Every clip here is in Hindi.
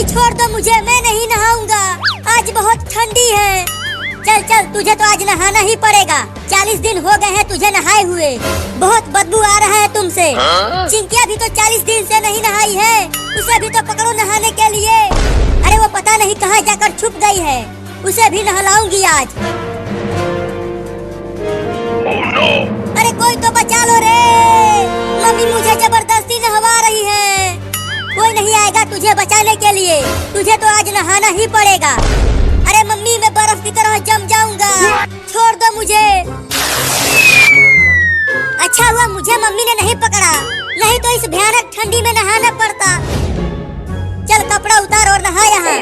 मम्मी छोड़ दो मुझे, मैं नहीं नहाऊंगा, आज बहुत ठंडी है। चल चल, तुझे तो आज नहाना ही पड़ेगा। 40 दिन हो गए हैं तुझे नहाए हुए, बहुत बदबू आ रहा है तुमसे। चिंकिया भी तो 40 दिन से नहीं नहाई है, उसे भी तो पकड़ो नहाने के लिए। अरे वो पता नहीं कहाँ जाकर छुप गई है, उसे भी नहलाऊंगी आज। Oh no! अरे कोई तो बचा लो रे, मम्मी मुझे जबरदस्ती नहवा रही है। कोई नहीं आएगा तुझे बचाने के लिए, तुझे तो आज नहाना ही पड़ेगा। अरे मम्मी मैं बर्फ की तरह जम जाऊंगा, छोड़ दो मुझे। अच्छा हुआ मुझे मम्मी ने नहीं पकड़ा, नहीं तो इस भयानक ठंडी में नहाना पड़ता। चल कपड़ा उतार और नहा यहाँ।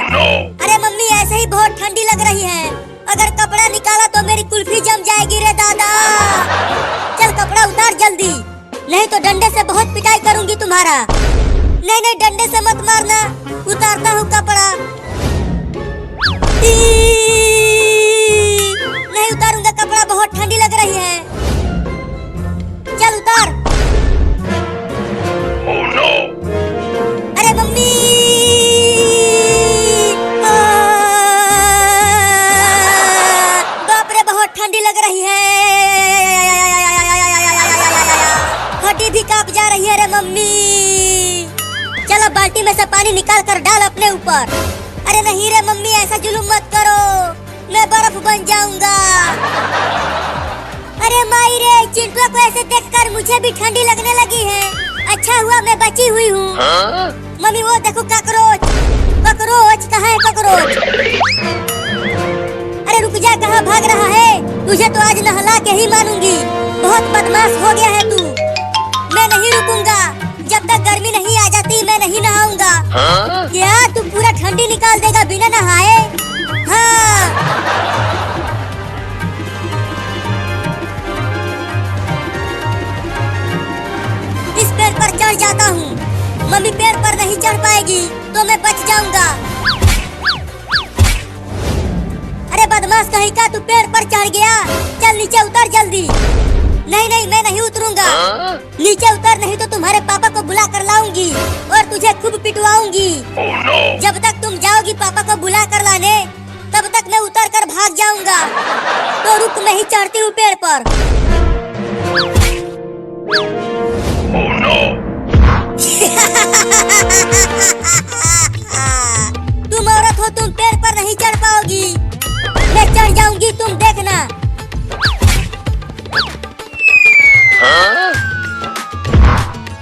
अरे मम्मी ऐसे ही बहुत ठंडी लग रही है, अगर कपड़ा निकाला तो मेरी कुल्फी जम जाएगी रे दादा। चल कपड़ा उतार जल्दी, नहीं तो डंडे से बहुत पिटाई करूंगी तुम्हारा। नहीं नहीं डंडे से मत मारना, उतारता हूँ कपड़ा। नहीं उतारूंगा कपड़ा, बहुत ठंडी लग रही है। चल उतार। Oh no! अरे मम्मी बाप रे बहुत ठंडी लग रही है, हड्डी भी कांप जा रही है रे मम्मी। चलो बाल्टी में से पानी निकाल कर डाल अपने ऊपर। अरे नहीं रे मम्मी ऐसा जुलूम मत करो, मैं बर्फ बन जाऊंगा। अरे माई रे, चिंटू को ऐसे देखकर मुझे भी ठंडी लगने लगी है। अच्छा हुआ मैं बची हुई हूँ। मम्मी वो देखो काकरोच, ककरोच कहाँ है ककरोच? अरे रुक जा, कहाँ भाग रहा है? तुझे तो आज नहला के ही मानूंगी, बहुत बदमाश हो गया है तू। मैं नहीं रुकूंगा, जब तक गर्मी नहीं आ जाती मैं नहीं नहाऊंगा। क्या तू पूरा ठंडी निकाल देगा बिना नहाए? हाँ इस पेड़ पर चढ़ जाता हूँ, मम्मी पेड़ पर नहीं चढ़ पाएगी तो मैं बच जाऊंगा। अरे बदमाश कहीं का, तू पेड़ पर चढ़ गया, चल नीचे उतर जल्दी। नहीं नहीं मैं नहीं उतरूंगा, नीचे उतर नहीं तो तुम्हारे पापा को बुला कर लाऊंगी और तुझे खूब पिटवाऊंगी। Oh no! जब तक तुम जाओगी पापा को बुला कर लाने, तब तक मैं उतर कर भाग जाऊंगा। तो रुक, मैं ही चढ़ती हूँ पेड़ पर। Oh no! तुम औरत हो, तुम पेड़ पर नहीं चढ़ पाओगी, मैं चढ़ जाऊंगी, तुम देखना।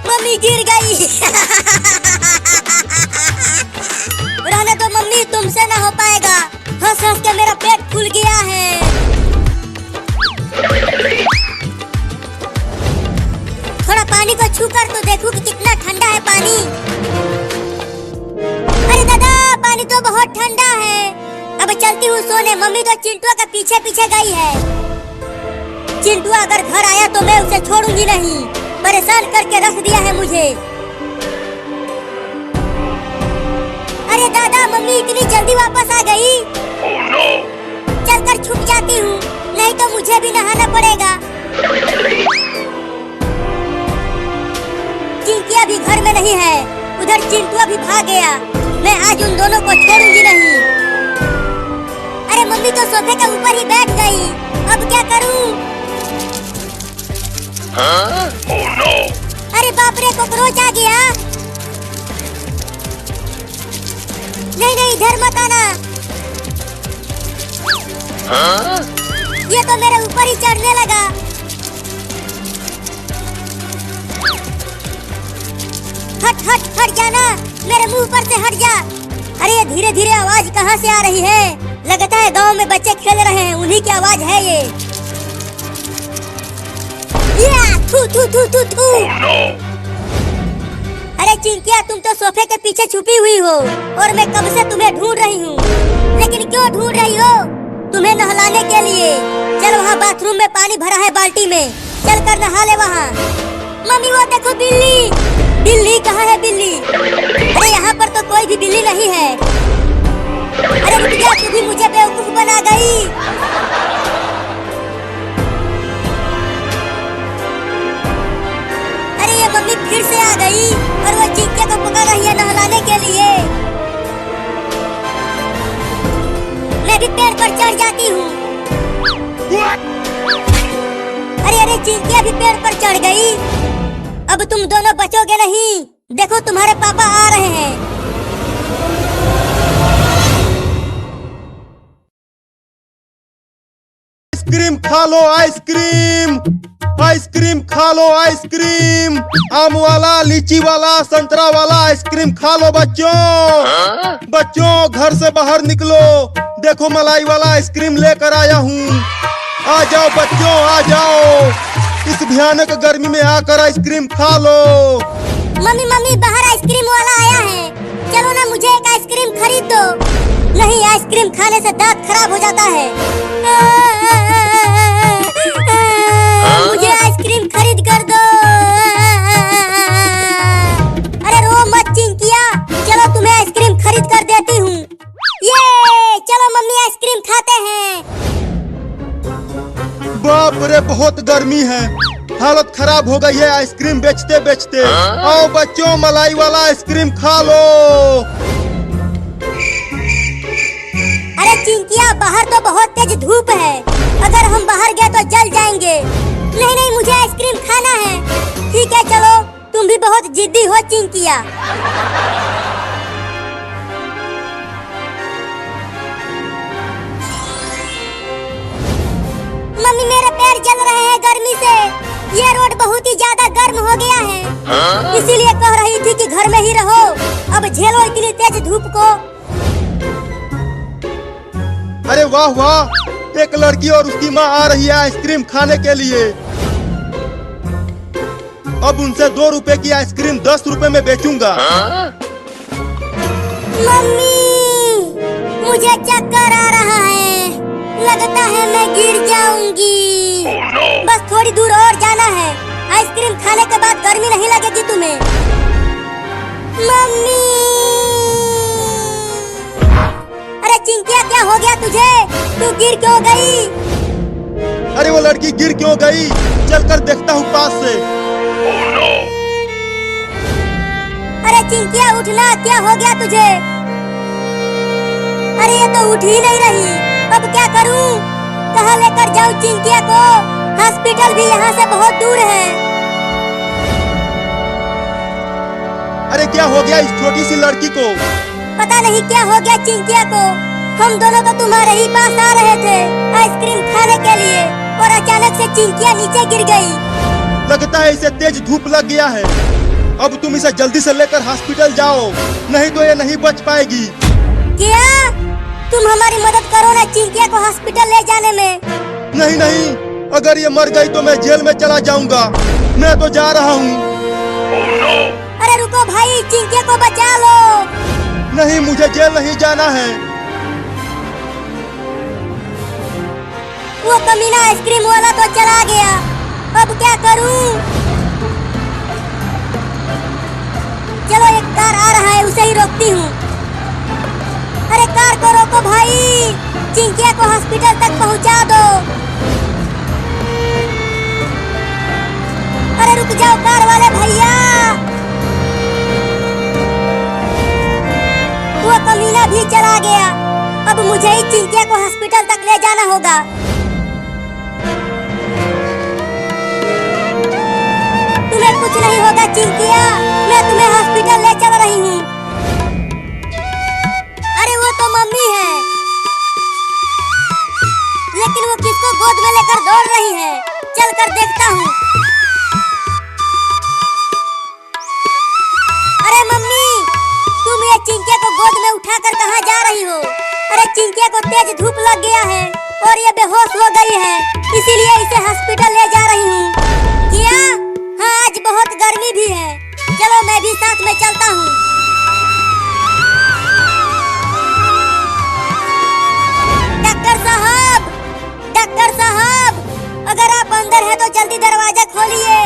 मम्मी गिर गई। रहने दो मम्मी, तुमसे ना हो पाएगा, हंस हंस के मेरा पेट फूल गया है। थोड़ा पानी को छू कर तो देखूं कि कितना ठंडा है पानी। अरे दादा पानी तो बहुत ठंडा है, अब चलती हूँ सोने। मम्मी तो चिंटू का पीछे पीछे गई है। चिंटू अगर घर आया तो मैं उसे छोड़ूंगी नहीं, परेशान करके रख दिया है मुझे। अरे दादा मम्मी इतनी जल्दी वापस आ गई। Oh no! चल कर छुप जाती हूँ, नहीं तो मुझे भी नहाना पड़ेगा। चिंकिया भी घर में नहीं है, उधर चिंटू भी भाग गया। मैं आज उन दोनों को छोड़ूंगी नहीं। अरे मम्मी तो सोफे के ऊपर ही बैठ गई, अब क्या करूँ? Oh no! अरे बाप रे कॉकरोच आ गया। नहीं नहीं इधर मत आना, ये तो मेरे ऊपर ही चढ़ने लगा। हट हट हट जाना, मेरे मुंह पर से हट जा। अरे ये धीरे धीरे आवाज कहाँ से आ रही है? लगता है गांव में बच्चे खेल रहे हैं, उन्हीं की आवाज है ये। थू थू थू थू थू। Oh no! अरे चिंकिया तुम तो सोफे के पीछे छुपी हुई हो और मैं कब से तुम्हें ढूंढ रही हूँ। लेकिन क्यों ढूंढ रही हो? तुम्हें नहलाने के लिए। चल वहाँ बाथरूम में पानी भरा है बाल्टी में, चल कर नहा ले वहाँ। मम्मी वो देखो बिल्ली। बिल्ली कहाँ है बिल्ली? अरे यहाँ पर तो कोई भी बिल्ली नहीं है। अरे रुक जा, तू भी मुझे बेवकूफ बना गई। मम्मी फिर से आ गई और वो चिंकिया को पकड़ रही है नहलाने के लिए। हूँ। अरे अरे चिंकिया भी पेड़ पर चढ़ गई। अब तुम दोनों बचोगे नहीं। देखो तुम्हारे पापा आ रहे हैं। आइसक्रीम खा लो आइसक्रीम, आइसक्रीम खा लो आइसक्रीम, आम वाला, लीची वाला, संतरा वाला आइसक्रीम खा लो बच्चों। बच्चों घर से बाहर निकलो, देखो मलाई वाला आइसक्रीम लेकर आया हूँ। आ जाओ बच्चों आ जाओ, इस भयानक गर्मी में आकर आइसक्रीम खा लो। मम्मी मम्मी बाहर आइसक्रीम वाला आया है, चलो ना मुझे एक आइसक्रीम खरीद दो। नहीं आइसक्रीम खाने से दांत खराब हो जाता है। मुझे आइसक्रीम खरीद कर दो। अरे रो मत चिंकिया, चलो तुम्हें आइसक्रीम खरीद कर देती हूँ। ये चलो मम्मी आइसक्रीम खाते हैं। बाप रे बहुत गर्मी है, हालत खराब हो गई है आइसक्रीम बेचते बेचते। आओ बच्चों मलाई वाला आइसक्रीम खा लो। अरे चिंकिया बाहर तो बहुत तेज धूप है, अगर हम बाहर गए तो जल जाएंगे। नहीं नहीं मुझे आइसक्रीम खाना है। ठीक है चलो, तुम भी बहुत जिद्दी हो चिंकिया। मम्मी मेरे पैर जल रहे हैं गर्मी से। ये रोड बहुत ही ज्यादा गर्म हो गया है, इसीलिए कह रही थी कि घर में ही रहो। अब झेलो इतनी तेज धूप को। अरे वाह वाह, एक लड़की और उसकी माँ आ रही है आइसक्रीम खाने के लिए। अब उनसे 2 रुपए की आइसक्रीम 10 रुपए में बेचूंगा। मम्मी मुझे चक्कर आ रहा है, लगता है मैं गिर जाऊंगी। बस थोड़ी दूर और जाना है, आइसक्रीम खाने के बाद गर्मी नहीं लगेगी तुम्हें। मम्मी अरे चिंकिया क्या हो गया तुझे, तू गिर क्यों गई? अरे वो लड़की गिर क्यों गई, चलकर देखता हूँ पास से। अरे चिंकिया उठना, क्या हो गया तुझे? अरे ये तो उठ ही नहीं रही, अब क्या करूं? कहाँ लेकर जाऊं चिंकिया को? हॉस्पिटल भी यहाँ से बहुत दूर है। अरे क्या हो गया इस छोटी सी लड़की को? पता नहीं क्या हो गया चिंकिया को। हम दोनों तो तुम्हारे ही पास आ रहे थे आइसक्रीम खाने के लिए, और अचानक से चिंकिया नीचे गिर गई। लगता है इसे तेज धूप लग गया है। अब तुम इसे जल्दी से लेकर हॉस्पिटल जाओ, नहीं तो ये नहीं बच पाएगी। क्या तुम हमारी मदद करो ना चिंकिया को हॉस्पिटल ले जाने में। नहीं नहीं, अगर ये मर गई तो मैं जेल में चला जाऊंगा। मैं तो जा रहा हूँ। अरे रुको भाई, चिंकिया को बचा लो। नहीं मुझे जेल नहीं जाना है। वो कमीना आइसक्रीम वाला तो चला गया, अब क्या करूं? चलो एक कार आ रहा है, उसे ही रोकती हूँ। अरे कार को रोको भाई, चिंकिया को हॉस्पिटल तक पहुँचा दो। अरे रुक जाओ कार वाले भैया। वो कमीना भी चला गया, अब मुझे ही चिंकिया को हॉस्पिटल तक ले जाना होगा। तुम्हें कुछ नहीं होगा चिंकिया, मैं तुम्हें हॉस्पिटल ले चल रही हूँ। अरे वो तो मम्मी है, लेकिन वो किसको गोद में लेकर दौड़ रही है, चल कर देखता हूँ। अरे मम्मी, तुम ये चिंकिया को गोद में उठाकर कहाँ जा रही हो? अरे चिंकिया को तेज धूप लग गया है और ये बेहोश हो गई है, इसीलिए इसे हॉस्पिटल ले जा रही हूँ। क्या? हाँ आज बहुत गर्मी भी है, चलो मैं भी साथ में चलता हूँ। डॉक्टर साहब, अगर आप अंदर हैं तो जल्दी दरवाजा खोलिए,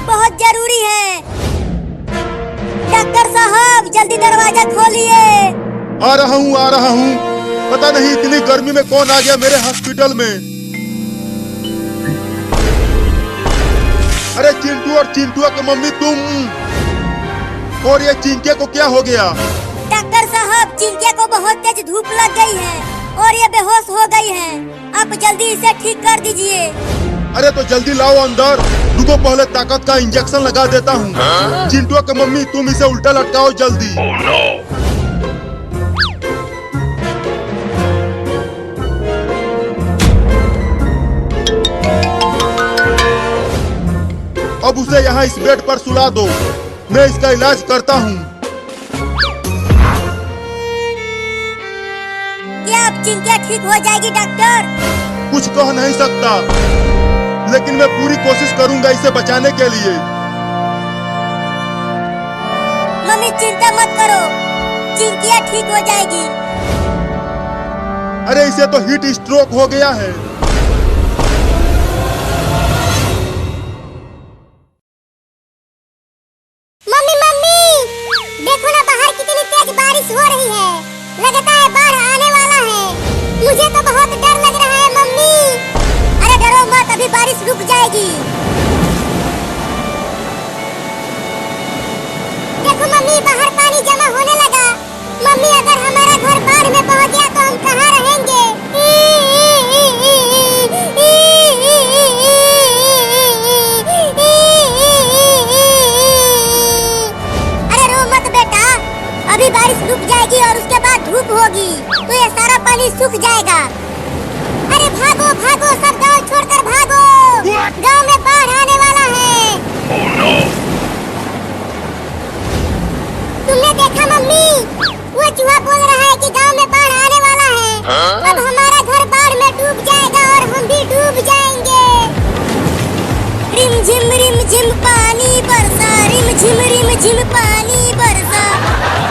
बहुत जरूरी है। डॉक्टर साहब जल्दी दरवाजा खोलिए। आ रहा हूँ। पता नहीं इतनी गर्मी में कौन आ गया मेरे हॉस्पिटल में। अरे चिंटू और चिंटुआ की मम्मी तुम, और ये चिंकिया को क्या हो गया? डॉक्टर साहब चिंकिया को बहुत तेज धूप लग गई है और ये बेहोश हो गई हैं। आप जल्दी इसे ठीक कर दीजिए। अरे तो जल्दी लाओ अंदर। रुको पहले ताकत का इंजेक्शन लगा देता हूँ। चिंटू की मम्मी तुम इसे उल्टा लटकाओ जल्दी। Oh no! अब उसे यहाँ इस बेड पर सुला दो, मैं इसका इलाज करता हूँ। क्या अब चिंकिया ठीक हो जाएगी डॉक्टर? कुछ कह नहीं सकता, लेकिन मैं पूरी कोशिश करूंगा इसे बचाने के लिए। मम्मी चिंता मत करो, चिंकिया ठीक हो जाएगी। अरे इसे तो हीट स्ट्रोक हो गया है। मम्मी मम्मी देखो ना, बाहर कितनी तेज बारिश हो रही है। लगता है बाढ़ आने वाला है। मुझे तो बहुत डर लग रहा है मम्मी। अरे डरो मत, अभी बारिश रुक जाएगी। देखो मम्मी, बाहर पानी जमा होने लगा। मम्मी अगर हमारा घर बाढ़ में पहुंच गया तो हम कहाँ रहेंगे? अरे रो मत बेटा, अभी बारिश रुक जाएगी और उसके बाद धूप होगी तो ये सारा पानी सूख जाएगा। अरे भागो भागो, सब गांव छोड़कर भागो। गांव में बाढ़ आने वाला है। Oh no! तुमने देखा मम्मी, वो चूहा बोल रहा है कि गांव में बाढ़ आने वाला है। अब हमारा घर बाढ़ में डूब जाएगा और हम भी डूब जाएंगे। रिम झिम पानी बरसा, रिम झिम पानी बरसा।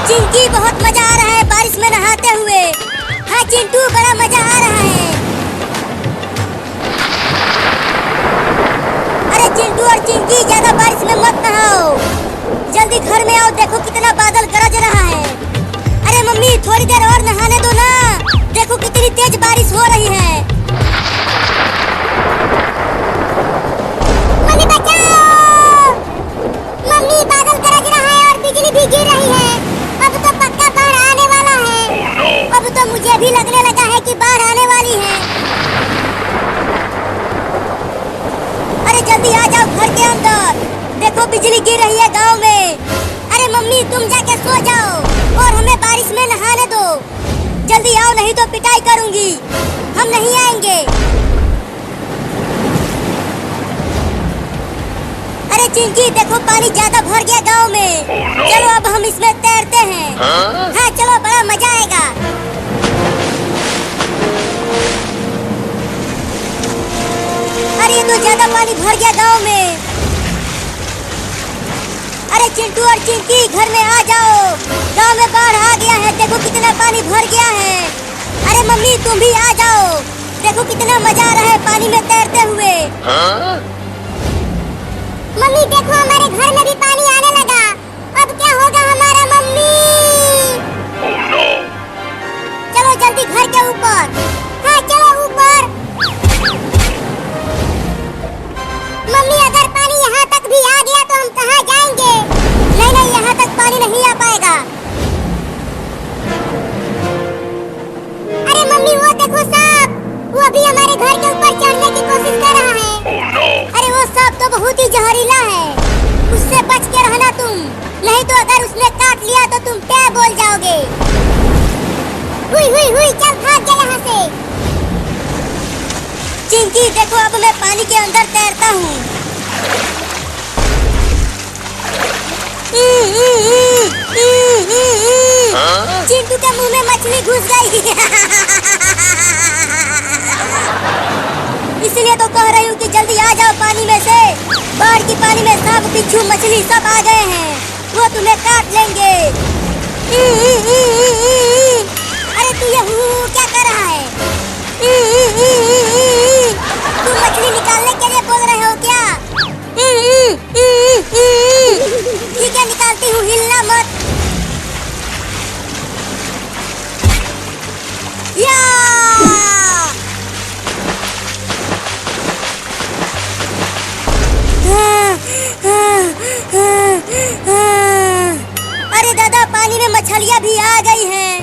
चिंकी बहुत मजा आ रहा है बारिश में नहाते हुए। हाँ चिंटू, बड़ा मजा आ रहा है। अरे चिंटू और चिंकी ज्यादा बारिश में मत नहाओ, जल्दी घर में आओ। देखो कितना बादल गरज रहा है। अरे मम्मी थोड़ी देर और नहाने दो ना, देखो कितनी तेज बारिश हो रही है। मम्मी बचाओ, मम्मी बादल गरज रहा है और बिजली भी गिर रही है। अब तो पक्का बाढ़ आने वाला है। Oh no! अब तो मुझे भी लगने लगा है कि बाढ़ आने वाली है। अरे जल्दी आ जाओ घर के अंदर, देखो बिजली गिर रही है गांव में। अरे मम्मी तुम जाके सो जाओ और हमें बारिश में नहाने दो। जल्दी आओ, नहीं तो पिटाई करूंगी। हम नहीं आएंगे। अरे चिंकी देखो, पानी ज्यादा भर गया गांव में। Oh no! चलो अब हम इसमें तैरते हैं। हाँ चलो, बड़ा मजा आएगा। अरे ये तो ज्यादा पानी भर गया गांव में। अरे चिंटू और चिंकी घर में आ जाओ, गांव में बाढ़ आ गया है। देखो कितना पानी भर गया है। अरे मम्मी तुम भी आ जाओ, देखो कितना मजा आ रहा है पानी में तैरते हुए। मम्मी देखो, हमारे घर में भी पानी आने लगा। अब क्या होगा हमारा मम्मी? Oh no! चलो जल्दी घर के ऊपर। हाँ चलो ऊपर। मम्मी अगर पानी यहाँ तक भी आ गया तो हम कहाँ जाएंगे? नहीं नहीं, यहाँ तक पानी नहीं आ पाएगा। अरे मम्मी वो देखो सांप, वो अभी हमारे घर के ऊपर चढ़ने की कोशिश कर रहा है। Oh no! अरे वो सांप तो बहुत ही जहरीला है, उससे बच के रहना तुम, नहीं तो अगर उसने काट लिया तो तुम क्या बोल जाओगे। हुई हुई हुई, चल भाग जा यहाँ से। चिंकी देखो, अब मैं पानी के अंदर तैरता हूँ। चिंटू के मुंह में मछली घुस गई। इसलिए तो कह रही हूँ कि जल्दी आ जाओ पानी में से। बाढ़ की पानी में सांप बिच्छू मछली सब आ गए हैं, वो तुम्हें काट लेंगे। अरे तू ये क्या कर रहा है? तुम मछली निकालने के लिए बोल रहे हो क्या? ठीक है निकालती हूँ, हिलना मत। या! अरे दादा, पानी में मछलियाँ भी आ गई हैं।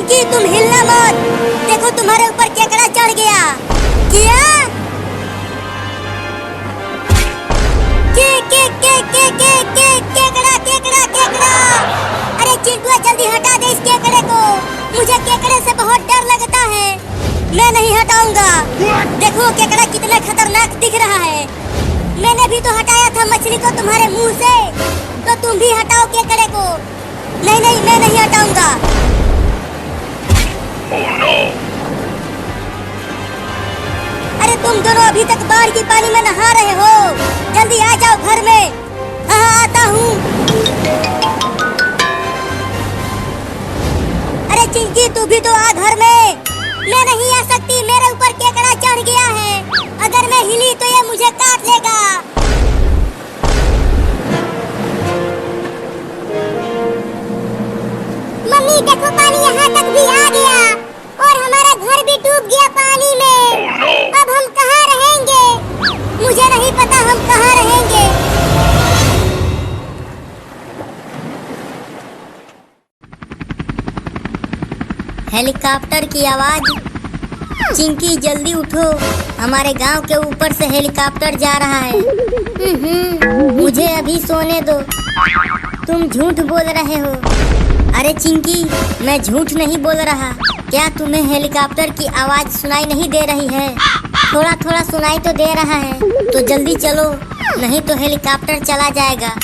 चिंकी तुम हिलना मत, देखो तुम्हारे ऊपर केकड़ा चढ़ गया। क्या? केकड़ा केकड़ा केकड़ा। अरे चिंटू जल्दी हटा दे इस केकड़े को, मुझे केकड़े से बहुत डर लगता है। मैं नहीं हटाऊंगा, देखो केकड़ा कितना खतरनाक दिख रहा है। मैंने भी तो हटाया था मछली को तुम्हारे मुंह से, तो तुम भी हटाओ केकड़े को। नहीं नहीं मैं नहीं हटाऊंगा। Oh no! अरे तुम दोनों अभी तक बाढ़ की पानी में नहा रहे हो, जल्दी आ जाओ घर में। हाँ आता हूँ। अरे चिंकी तू भी तो आ घर में। मैं नहीं आ सकती, मेरे ऊपर केकड़ा चढ़ गया है, अगर मैं हिली तो ये मुझे काट लेगा। मम्मी देखो पानी यहाँ तक भी आ गया और हमारा घर भी डूब गया पानी में। Oh no! अब हम कहाँ रहेंगे? मुझे नहीं पता हम कहाँ रहेंगे। हेलीकॉप्टर की आवाज। चिंकी जल्दी उठो, हमारे गांव के ऊपर से हेलीकॉप्टर जा रहा है। मुझे अभी सोने दो, तुम झूठ बोल रहे हो। अरे चिंकी मैं झूठ नहीं बोल रहा, क्या तुम्हें हेलीकॉप्टर की आवाज सुनाई नहीं दे रही है? थोड़ा थोड़ा सुनाई तो दे रहा है, तो जल्दी चलो नहीं तो हेलीकॉप्टर चला जाएगा।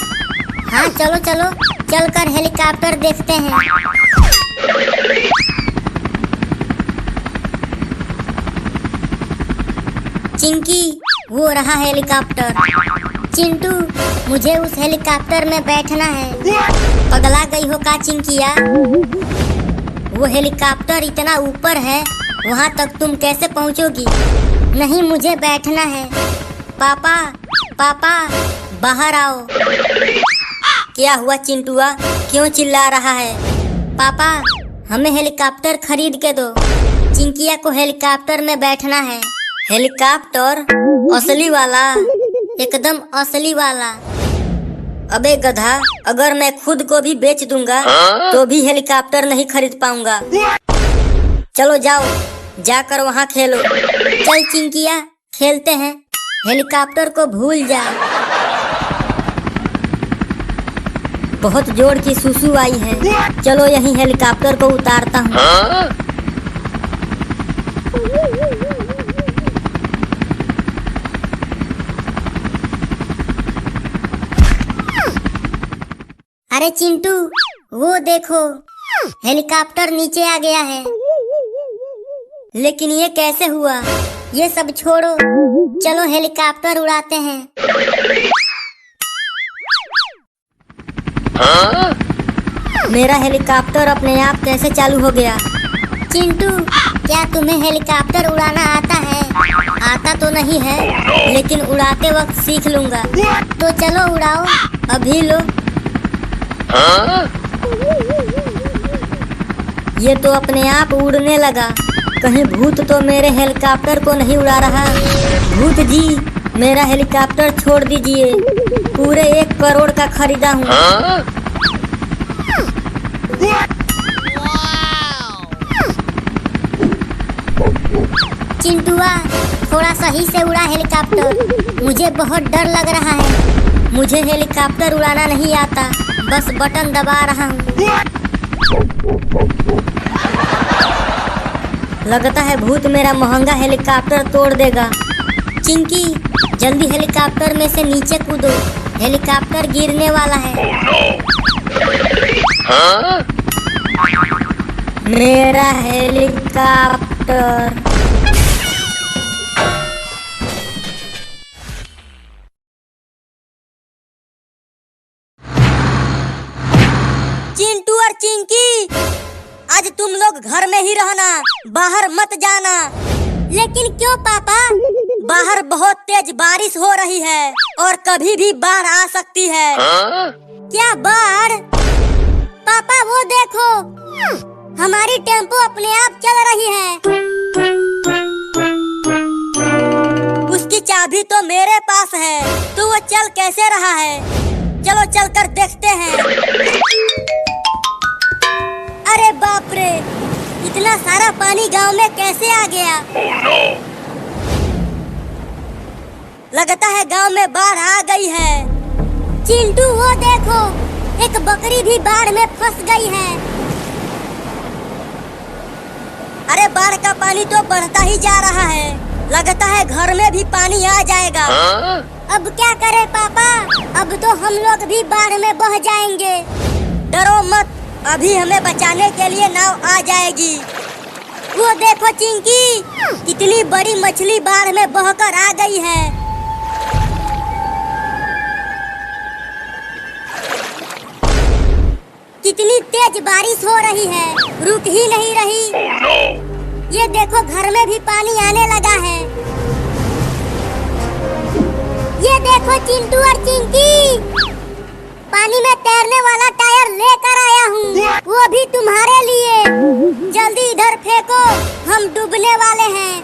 हाँ चलो चलो, चलकर हेलीकॉप्टर देखते हैं। चिंकी वो रहा हेलीकॉप्टर। चिंटू मुझे उस हेलीकॉप्टर में बैठना है। पगला गई हो का चिंकिया? वो हेलीकॉप्टर इतना ऊपर है, वहाँ तक तुम कैसे पहुँचोगी? नहीं मुझे बैठना है। पापा पापा बाहर आओ। क्या हुआ चिंटुआ, क्यों चिल्ला रहा है? पापा हमें हेलीकॉप्टर खरीद के दो, चिंकिया को हेलीकॉप्टर में बैठना है। हेलीकॉप्टर? असली वाला? एकदम असली वाला। अबे गधा, अगर मैं खुद को भी बेच दूंगा तो भी हेलीकॉप्टर नहीं खरीद पाऊंगा। चलो जाओ, जाकर वहाँ खेलो। चल चिंकिया खेलते हैं, हेलीकॉप्टर को भूल जा। बहुत जोर की सुसु आई है, चलो यहीं हेलीकॉप्टर को उतारता हूँ। अरे चिंटू वो देखो, हेलीकॉप्टर नीचे आ गया है। लेकिन ये कैसे हुआ? ये सब छोड़ो, चलो हेलीकॉप्टर उड़ाते हैं। मेरा हेलीकॉप्टर अपने आप कैसे चालू हो गया? चिंटू क्या तुम्हें हेलीकॉप्टर उड़ाना आता है? आता तो नहीं है, लेकिन उड़ाते वक्त सीख लूंगा। तो चलो उड़ाओ, अभी लो। ये तो अपने आप उड़ने लगा, कहीं भूत तो मेरे हेलीकॉप्टर को नहीं उड़ा रहा। भूत जी मेरा हेलीकॉप्टर छोड़ दीजिए, पूरे 1 करोड़ का खरीदा हूँ। चिंटुआ थोड़ा सही से उड़ा हेलीकॉप्टर, मुझे बहुत डर लग रहा है। मुझे हेलीकॉप्टर उड़ाना नहीं आता, बस बटन दबा रहा हूँ। लगता है भूत मेरा महंगा हेलीकॉप्टर तोड़ देगा। चिंकी जल्दी हेलीकॉप्टर में से नीचे कूदो, हेलीकॉप्टर गिरने वाला है। मेरा हेलीकॉप्टर। चिंटू और चिंकी आज तुम लोग घर में ही रहना, बाहर मत जाना। लेकिन क्यों पापा? बाहर बहुत तेज बारिश हो रही है और कभी भी बाढ़ आ सकती है। क्या बाढ़? पापा वो देखो, हमारी टेम्पो अपने आप चल रही है। उसकी चाबी तो मेरे पास है, तो वो चल कैसे रहा है? चलो चलकर देखते हैं। अरे बाप रे, इतना सारा पानी गांव में कैसे आ गया? Oh no! लगता है गांव में बाढ़ आ गई है। चिंटू वो देखो, एक बकरी भी बाढ़ में फंस गई है। अरे बाढ़ का पानी तो बढ़ता ही जा रहा है, लगता है घर में भी पानी आ जाएगा। अब क्या करें पापा, अब तो हम लोग भी बाढ़ में बह जाएंगे। डरो मत, अभी हमें बचाने के लिए नाव आ जाएगी। वो देखो चिंकी, कितनी बड़ी मछली बाढ़ में बहकर आ गई है। कितनी तेज बारिश हो रही है, रुक ही नहीं रही। Oh no! ये देखो घर में भी पानी आने लगा है। ये देखो चिंटू और चिंकी, पानी में तैरने वाला टायर लेकर आया हूँ, वो भी तुम्हारे लिए। जल्दी इधर फेंको, हम डूबने वाले हैं।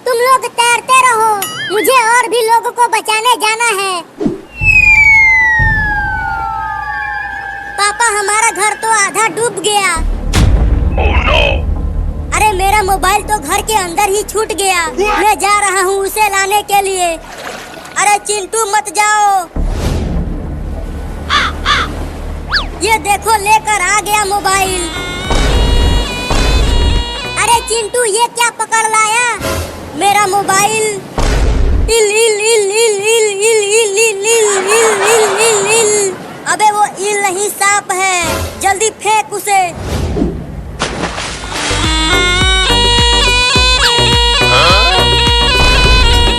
तुम लोग तैरते रहो, मुझे और भी लोगों को बचाने जाना है। पापा हमारा घर तो आधा डूब गया। Oh no! अरे मेरा मोबाइल तो घर के अंदर ही छूट गया। मैं जा रहा हूँ उसे लाने के लिए। अरे चिंटू मत जाओ। ये देखो लेकर आ गया मोबाइल। अरे चिंटू ये क्या पकड़ लाया? मेरा मोबाइल। इल इल इल इल इल इल इल इल इल इल इल इल इल। अबे वो इल नहीं सांप है, जल्दी फेंक उसे।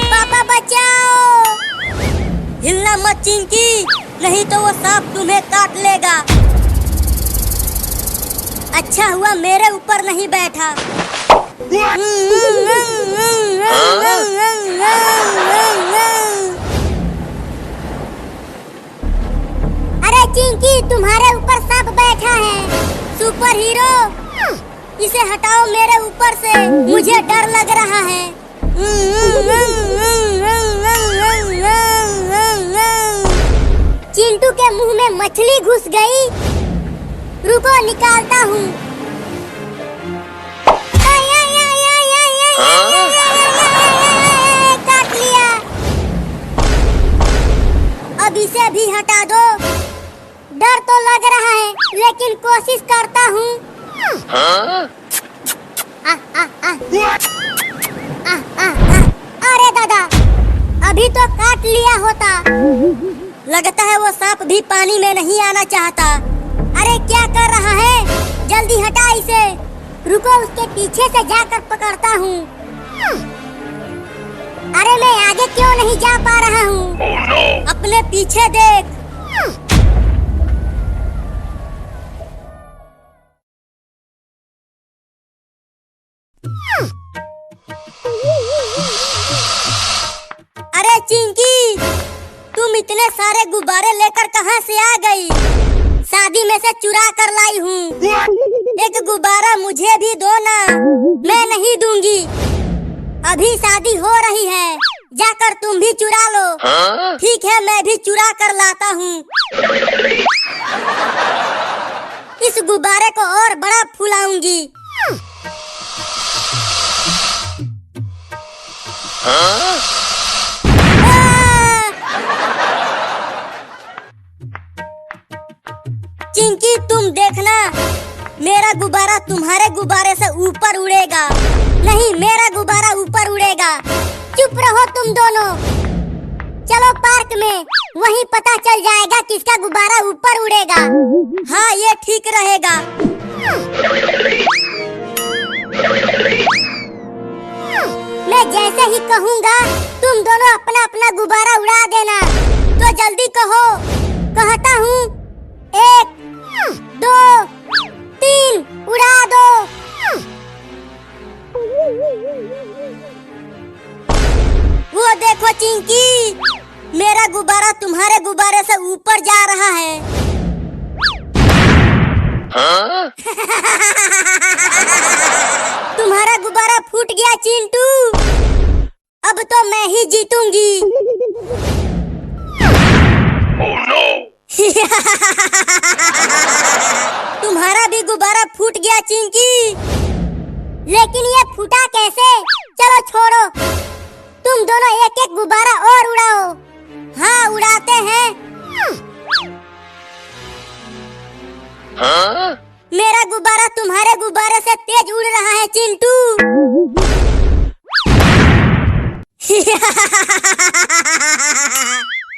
पापा बचाओ। हिलना मत चिंकी, नहीं तो वो सांप तुम्हें काट लेगा। अच्छा हुआ मेरे ऊपर नहीं बैठा। अरे चिंकी तुम्हारे ऊपर सांप बैठा है। सुपर हीरो, इसे हटाओ मेरे ऊपर से, मुझे डर लग रहा है। चिंटू के मुंह में मछली घुस गई, रुको निकालता हूँ। काट लिया। अब इसे भी हटा दो। डर तो लग रहा है, लेकिन कोशिश करता हूँ। अरे दादा, अभी तो काट लिया होता। लगता है वो सांप भी पानी में नहीं आना चाहता। अरे क्या कर रहा है, जल्दी हटा इसे। रुको उसके पीछे से जाकर पकड़ता हूँ। अरे मैं आगे क्यों नहीं जा पा रहा हूँ? Oh no! अपने पीछे देख। अरे चिंकी, तुम इतने सारे गुब्बारे लेकर कहाँ से आ गई? शादी में से चुरा कर लाई हूँ। एक गुब्बारा मुझे भी दो ना। मैं नहीं दूंगी, अभी शादी हो रही है, जाकर तुम भी चुरा लो। ठीक है, मैं भी चुरा कर लाता हूँ। इस गुब्बारे को और बड़ा फुलाऊंगी। चिंकी तुम देखना, मेरा गुब्बारा तुम्हारे गुब्बारे से ऊपर उड़ेगा। नहीं, मेरा गुब्बारा ऊपर उड़ेगा। चुप रहो तुम दोनों। चलो पार्क में, वहीं पता चल जाएगा किसका गुब्बारा ऊपर उड़ेगा। हाँ ये ठीक रहेगा। मैं जैसे ही कहूँगा तुम दोनों अपना अपना गुब्बारा उड़ा देना। तो जल्दी कहो। कहता हूँ 1 2 3 उड़ा दो। वो देखो चिंकी, मेरा गुब्बारा तुम्हारे गुब्बारे से ऊपर जा रहा है। तुम्हारा गुब्बारा फूट गया चिंटू। अब तो मैं ही जीतूंगी। Oh no! तुम्हारा भी गुब्बारा फूट गया चिंकी। लेकिन ये फूटा कैसे? चलो छोड़ो, तुम दोनों एक एक गुब्बारा और उड़ाओ। हाँ उड़ाते हैं। मेरा गुब्बारा तुम्हारे गुब्बारे से तेज उड़ रहा है चिंटू।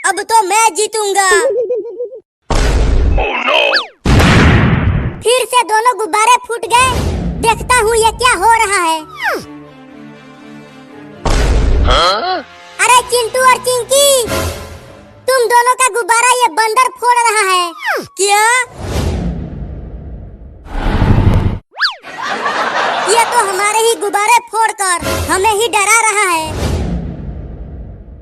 अब तो मैं जीतूंगा। Oh no! फिर से दोनों गुब्बारे फूट गए। देखता हूँ ये क्या हो रहा है। अरे चिंटू और चिंकी, तुम दोनों का गुब्बारा ये बंदर फोड़ रहा है। क्या? ये तो हमारे ही गुब्बारे फोड़कर हमें ही डरा रहा है।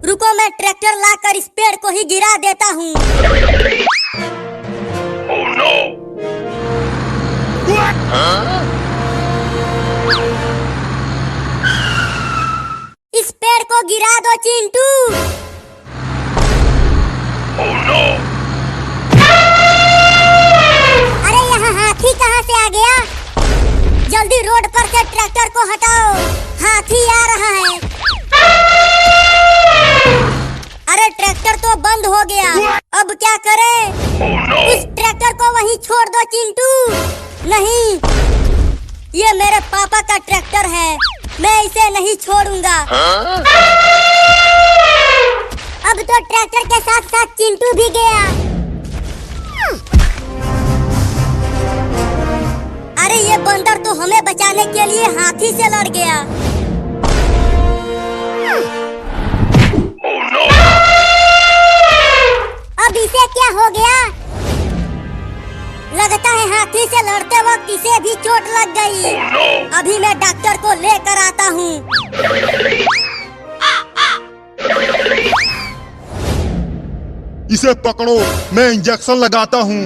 रुको, मैं ट्रैक्टर लाकर इस पेड़ को ही गिरा देता हूँ। Oh no! इस पेड़ को गिरा दो चिंटू। Oh no! अरे यहाँ हाथी कहाँ से आ गया? जल्दी रोड पर से ट्रैक्टर को हटाओ, हाथी आ रहा है। अरे ट्रैक्टर तो बंद हो गया, अब क्या करें? Oh no! उस ट्रैक्टर को वहीं छोड़ दो चिंटू। नहीं, ये मेरे पापा का ट्रैक्टर है, मैं इसे नहीं छोड़ूंगा। अब तो ट्रैक्टर के साथ साथ चिंटू भी गया। अरे ये बंदर तो हमें बचाने के लिए हाथी से लड़ गया। Oh no! अब इसे क्या हो गया? लगता है हाथी से लड़ते वक्त इसे भी चोट लग गई। Oh no! अभी मैं डॉक्टर को लेकर आता हूँ। इसे पकड़ो, मैं इंजेक्शन लगाता हूँ।